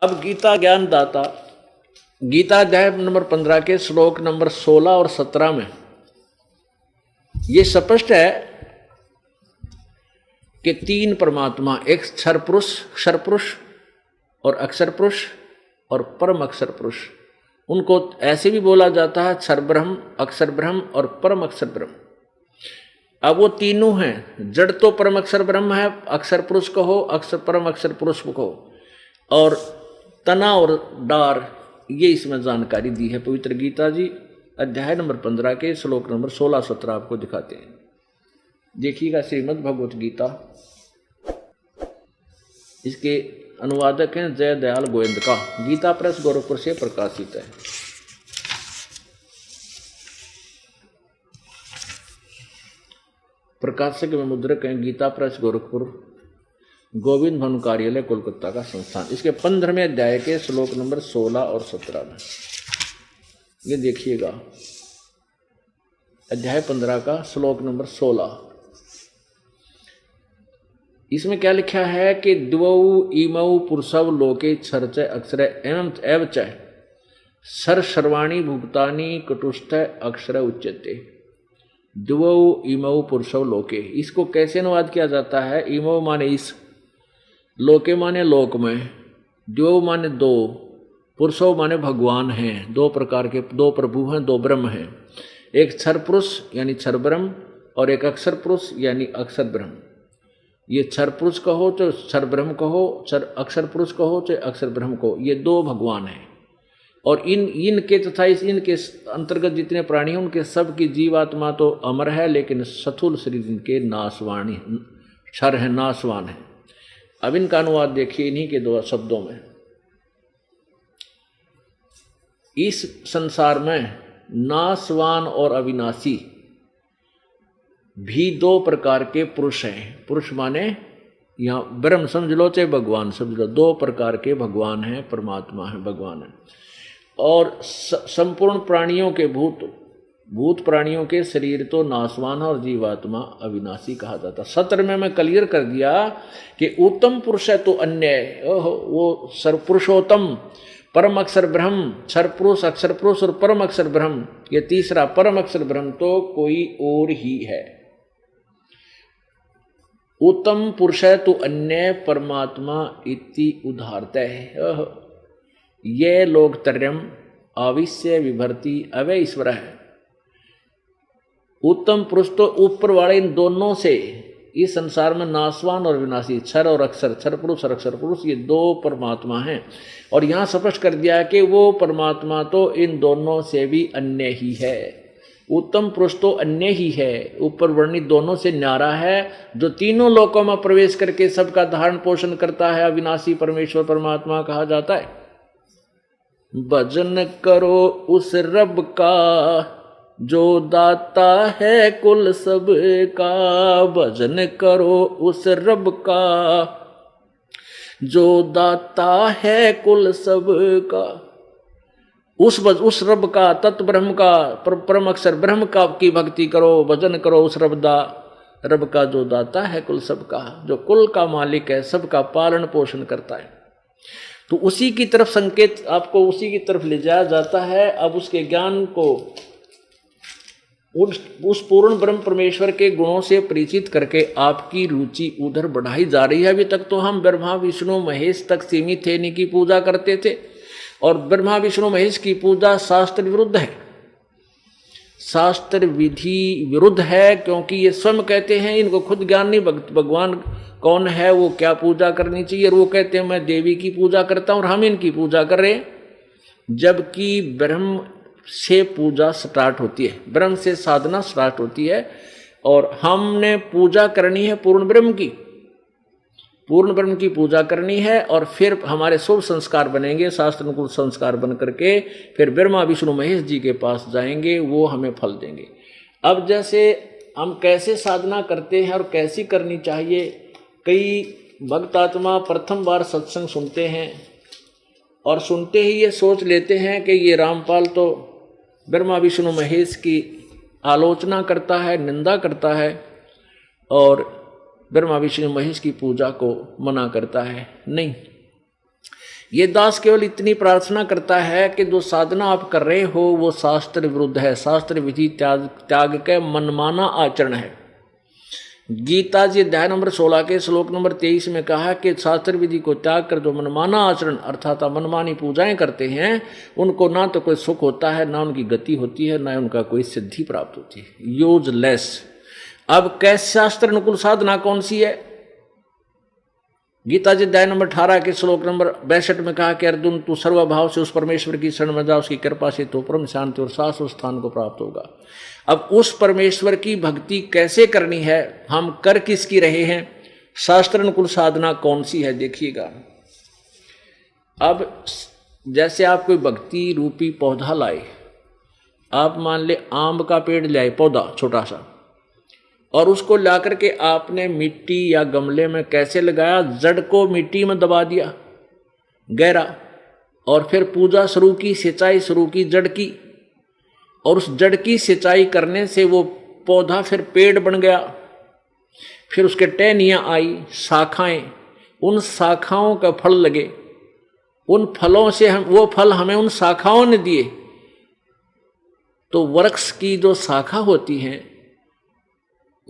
अब गीता ज्ञान दाता गीता अध्याय नंबर 15 के श्लोक नंबर 16 और 17 में ये स्पष्ट है कि तीन परमात्मा, एक क्षर पुरुष और अक्षर पुरुष और परम अक्षर पुरुष, उनको ऐसे भी बोला जाता है क्षर ब्रह्म, अक्षर ब्रह्म और परम अक्षर ब्रह्म। अब वो तीनों हैं, जड़ तो परम अक्षर ब्रह्म है, अक्षर पुरुष कहो, अक्षर परम अक्षर पुरुष कहो, और तना और डार, ये इसमें जानकारी दी है पवित्र गीता जी अध्याय नंबर 15 के श्लोक नंबर 16-17 आपको दिखाते हैं। देखिएगा श्रीमद् भगवत गीता, इसके अनुवादक हैं जय दयाल गोविंद का, गीता प्रेस गोरखपुर से प्रकाशित है। प्रकाशक में मुद्रक हैं गीता प्रेस गोरखपुर, गोविंद भवन कार्यालय कोलकाता का संस्थान। इसके 15वें अध्याय के श्लोक नंबर 16 और 17 में ये देखिएगा, अध्याय 15 का श्लोक नंबर 16। इसमें क्या लिखा है कि द्वौ इमौ पुरुषव लोके क्षर अक्षर एवं एव च सर सर्वाणी भूतानि कटुस्थ अक्षर उच्यते। द्वौ इमौ पुरुषव लोके, इसको कैसे अनुवाद किया जाता है? इमौ माने इस, लोके माने लोक में, द्वौ माने दो, पुरुषव माने भगवान हैं, दो प्रकार के, दो प्रभु हैं, दो ब्रह्म हैं। एक क्षर पुरुष यानी क्षर ब्रह्म और एक अक्षर पुरुष यानी अक्षर ब्रह्म। ये क्षर पुरुष कहो तो क्षर ब्रह्म कहो, क्षर अक्षर पुरुष कहो तो अक्षर ब्रह्म कहो, ये दो भगवान हैं। और इनके तथा इनके अंतर्गत जितने प्राणी हैं उनके सब की जीवात्मा तो अमर है, लेकिन स्थूल शरीर इनके नाशवाणी, क्षर है, नाशवान है। अब इनका अनुवाद देखिए इन्हीं के दो शब्दों में। इस संसार में नाशवान और अविनाशी भी दो प्रकार के पुरुष हैं। पुरुष माने यहाँ ब्रह्म समझ लो चाहे भगवान समझ लो, दो प्रकार के भगवान हैं, परमात्मा है, भगवान है। और संपूर्ण प्राणियों के भूत प्राणियों के शरीर तो नाशवान और जीवात्मा अविनाशी कहा जाता। 17 में मैं क्लियर कर दिया कि उत्तम पुरुष है तो अन्य, वो सर्वपुरुषोत्तम परम अक्षर ब्रह्म, क्षर पुरुष, अक्षर पुरुष और परम अक्षर ब्रह्म, ये तीसरा परम अक्षर ब्रह्म तो कोई और ही है। उत्तम पुरुष है तो अन्य परमात्मा इति उदाहरता है। ये लोकत्रयम् आविश्य विभर्ति अवय ईश्वर है। उत्तम पुरुष तो ऊपर वाले इन दोनों से, इस संसार में नाशवान और विनाशी, क्षर और अक्षर, क्षर पुरुष और अक्षर पुरुष, ये दो परमात्मा हैं। और यहाँ स्पष्ट कर दिया कि वो परमात्मा तो इन दोनों से भी अन्य ही है। उत्तम पुरुष तो अन्य ही है, ऊपर वर्णित दोनों से न्यारा है, जो तीनों लोकों में प्रवेश करके सबका धारण पोषण करता है, अविनाशी परमेश्वर परमात्मा कहा जाता है। भजन करो उस रब का जो दाता है कुल सब का, भजन करो उस रब का जो दाता है कुल सब का। उस रब का, तत्व ब्रह्म का, परम अक्षर ब्रह्म का की भक्ति करो, भजन करो उस रब का जो दाता है कुल सब का, जो कुल का मालिक है, सबका पालन पोषण करता है। तो उसी की तरफ संकेत, आपको उसी की तरफ ले जाया जाता है। अब उसके ज्ञान को उस पूर्ण ब्रह्म परमेश्वर के गुणों से परिचित करके आपकी रुचि उधर बढ़ाई जा रही है। अभी तक तो हम ब्रह्मा विष्णु महेश तक सीमित थे, इन्हीं की पूजा करते थे, और ब्रह्मा विष्णु महेश की पूजा शास्त्र विरुद्ध है, शास्त्र विधि विरुद्ध है, क्योंकि ये स्वयं कहते हैं, इनको खुद ज्ञान नहीं भगवान कौन है, वो क्या पूजा करनी चाहिए, और वो कहते हैं मैं देवी की पूजा करता हूं और हम इनकी पूजा कर रहे हैं। जबकि ब्रह्म से पूजा स्टार्ट होती है, ब्रह्म से साधना स्टार्ट होती है, और हमने पूजा करनी है पूर्ण ब्रह्म की, पूर्ण ब्रह्म की पूजा करनी है, और फिर हमारे शुभ संस्कार बनेंगे, शास्त्र अनुकूल संस्कार बन करके फिर ब्रह्मा विष्णु महेश जी के पास जाएंगे, वो हमें फल देंगे। अब जैसे हम कैसे साधना करते हैं और कैसी करनी चाहिए, कई भक्त आत्मा प्रथम बार सत्संग सुनते हैं और सुनते ही ये सोच लेते हैं कि ये रामपाल तो ब्रह्मा विष्णु महेश की आलोचना करता है, निंदा करता है, और ब्रह्मा विष्णु महेश की पूजा को मना करता है। नहीं, ये दास केवल इतनी प्रार्थना करता है कि जो साधना आप कर रहे हो वो शास्त्र विरुद्ध है, शास्त्र विधि त्याग के मनमाना आचरण है। गीता जी अध्याय नंबर 16 के श्लोक नंबर 23 में कहा कि शास्त्र विधि को त्याग कर जो मनमाना आचरण अर्थात मनमानी पूजाएं करते हैं उनको ना तो कोई सुख होता है, ना उनकी गति होती है, ना उनका कोई सिद्धि प्राप्त होती है। यूजलेस। अब कैसे शास्त्र अनुकूल साधना कौन सी है? गीता जी अध्याय नंबर 18 के श्लोक नंबर 62 में कहा कि अर्जुन तू सर्वभाव से उस परमेश्वर की शरण में जा, उसकी कृपा से तो परम शांति और शाश्वत स्थान को प्राप्त होगा। अब उस परमेश्वर की भक्ति कैसे करनी है, हम कर किसकी रहे हैं, शास्त्र अनुकूल साधना कौन सी है, देखिएगा। अब जैसे आप कोई भक्ति रूपी पौधा लाए, आप मान ले आम का पेड़ लाए पौधा छोटा सा, और उसको ला करके आपने मिट्टी या गमले में कैसे लगाया, जड़ को मिट्टी में दबा दिया गहरा, और फिर पूजा शुरू की, सिंचाई शुरू की जड़ की, और उस जड़ की सिंचाई करने से वो पौधा फिर पेड़ बन गया। फिर उसके टहनियाँ आई, शाखाएं, उन शाखाओं का फल लगे, उन फलों से हम वो फल हमें उन शाखाओं ने दिए। तो वृक्ष की जो शाखा होती हैं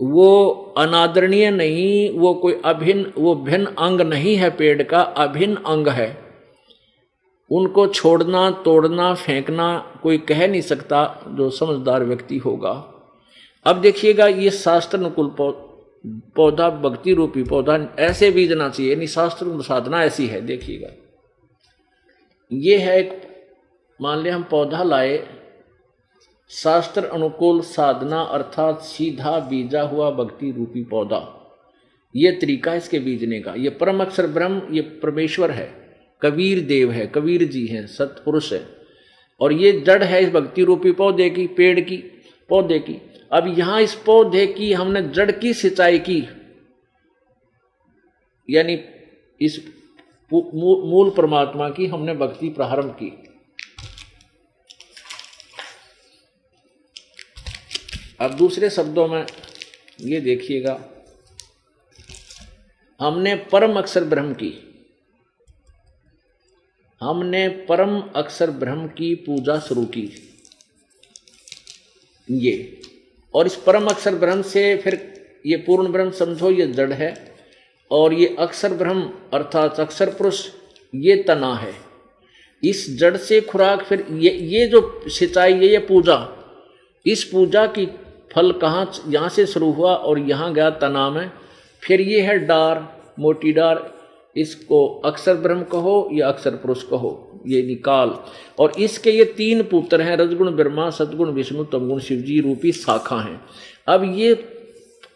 वो अनादरणीय नहीं, वो कोई अभिन्न, वो भिन्न अंग नहीं है, पेड़ का अभिन्न अंग है। उनको छोड़ना, तोड़ना, फेंकना कोई कह नहीं सकता जो समझदार व्यक्ति होगा। अब देखिएगा, ये शास्त्र अनुकूल पौधा, भक्ति रूपी पौधा ऐसे बीजना चाहिए, यानी शास्त्र साधना ऐसी है। देखिएगा, ये है एक, मान लिया हम पौधा लाए, शास्त्र अनुकूल साधना अर्थात सीधा बीजा हुआ भक्ति रूपी पौधा, ये तरीका है इसके बीजने का। ये परम अक्षर ब्रह्म, ये परमेश्वर है, कबीर देव है, कबीर जी हैं, सतपुरुष है, और ये जड़ है इस भक्ति रूपी पौधे की, पेड़ की, पौधे की। अब यहां इस पौधे की हमने जड़ की सिंचाई की, यानी इस मूल परमात्मा की हमने भक्ति प्रारंभ की। अब दूसरे शब्दों में ये देखिएगा, हमने परम अक्षर ब्रह्म की, हमने परम अक्षर ब्रह्म की पूजा शुरू की, ये, और इस परम अक्षर ब्रह्म से फिर ये पूर्ण ब्रह्म समझो, ये जड़ है, और ये अक्षर ब्रह्म अर्थात अक्षर पुरुष ये तना है। इस जड़ से खुराक, फिर ये जो सिंचाई, ये पूजा, इस पूजा की फल कहाँ, यहाँ से शुरू हुआ और यहाँ गया तना में, फिर ये है डार, मोटी डार, इसको अक्षर ब्रह्म कहो या अक्षर पुरुष कहो, ये निकाल, और इसके ये तीन पुत्र हैं, रजगुण ब्रह्मा, सतगुण विष्णु, तमगुण शिवजी रूपी शाखा हैं। अब ये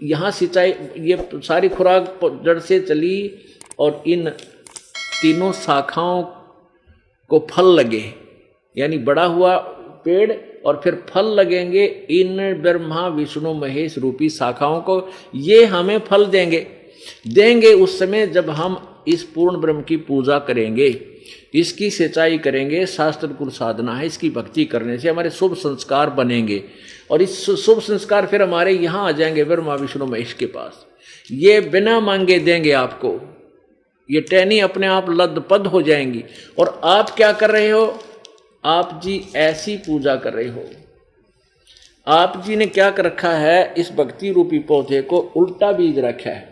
यहाँ सिंचाई, ये सारी खुराक जड़ से चली और इन तीनों शाखाओं को फल लगे, यानी बड़ा हुआ पेड़ और फिर फल लगेंगे इन ब्रह्मा विष्णु महेश रूपी शाखाओं को। ये हमें फल देंगे उस समय जब हम इस पूर्ण ब्रह्म की पूजा करेंगे, इसकी सिंचाई करेंगे। शास्त्र कुल साधना है, इसकी भक्ति करने से हमारे शुभ संस्कार बनेंगे, और इस शुभ संस्कार फिर हमारे यहाँ आ जाएंगे ब्रह्मा विष्णु महेश के पास। ये बिना मांगे देंगे आपको, ये टहनी अपने आप लदपद हो जाएंगी। और आप क्या कर रहे हो, आप जी ऐसी पूजा कर रहे हो। आप जी ने क्या कर रखा है, इस भक्ति रूपी पौधे को उल्टा बीज रखा है।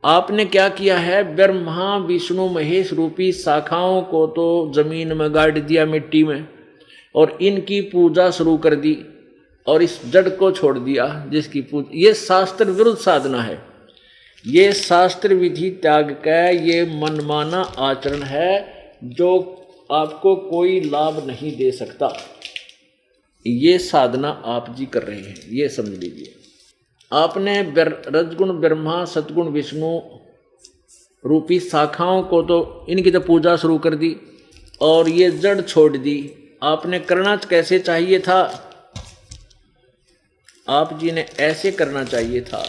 आपने क्या किया है, ब्रह्मा विष्णु महेश रूपी शाखाओं को तो जमीन में गाड़ दिया, मिट्टी में, और इनकी पूजा शुरू कर दी, और इस जड़ को छोड़ दिया जिसकी पूजा। ये शास्त्र विरुद्ध साधना है, ये शास्त्र विधि त्याग का ये मनमाना आचरण है जो आपको कोई लाभ नहीं दे सकता। ये साधना आप जी कर रहे हैं, ये समझ लीजिए। आपने रजगुण ब्रह्मा सतगुण विष्णु रूपी शाखाओं को तो इनकी तो पूजा शुरू कर दी और ये जड़ छोड़ दी। आपने करना कैसे चाहिए था, आप जी ने ऐसे करना चाहिए था,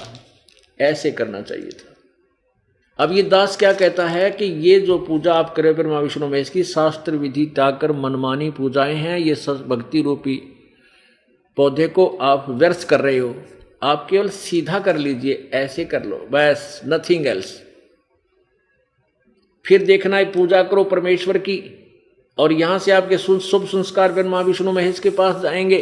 ऐसे करना चाहिए था। अब ये दास क्या कहता है कि ये जो पूजा आप करें ब्रह्मा विष्णु महेश की, शास्त्र विधि त्याग कर मनमानी पूजाएं हैं, ये भक्ति रूपी पौधे को आप व्यर्थ कर रहे हो। आप केवल सीधा कर लीजिए, ऐसे कर लो बस, नथिंग एल्स। फिर देखना है पूजा करो परमेश्वर की, और यहां से आपके शुभ संस्कार ब्रह्मा विष्णु महेश के पास जाएंगे,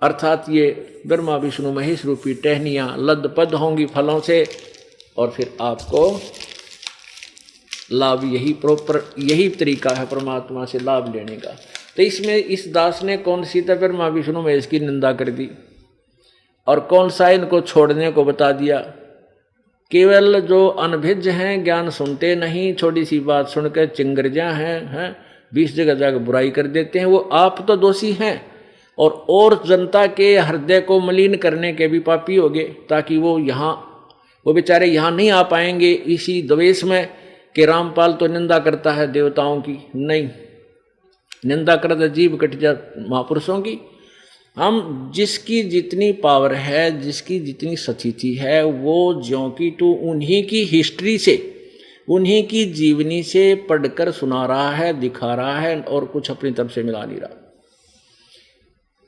अर्थात ये ब्रह्मा विष्णु महेश रूपी टहनियां लदपद होंगी फलों से, और फिर आपको लाभ यही तरीका है परमात्मा से लाभ लेने का। तो इसमें इस दास ने कौन सी तो ब्रह्मा विष्णु महेश की निंदा कर दी और कौन सा इनको छोड़ने को बता दिया। केवल जो अनभिज्ञ हैं, ज्ञान सुनते नहीं, छोटी सी बात सुनकर चिंगरजा हैं 20 जगह जाकर बुराई कर देते हैं, वो आप तो दोषी हैं और जनता के हृदय को मलिन करने के भी पापी होंगे, ताकि वो बेचारे यहाँ नहीं आ पाएंगे इसी द्वेष में कि रामपाल तो निंदा करता है देवताओं की। नहीं, निंदा करता जीव कट जा महापुरुषों की। हम जिसकी जितनी पावर है, जिसकी जितनी सचिति है, वो ज्यों की तो उन्हीं की हिस्ट्री से, उन्हीं की जीवनी से पढ़कर सुना रहा है, दिखा रहा है, और कुछ अपनी तरफ से मिला नहीं रहा।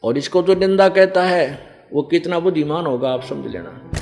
और इसको जो निंदा कहता है वो कितना बुद्धिमान होगा आप समझ लेना।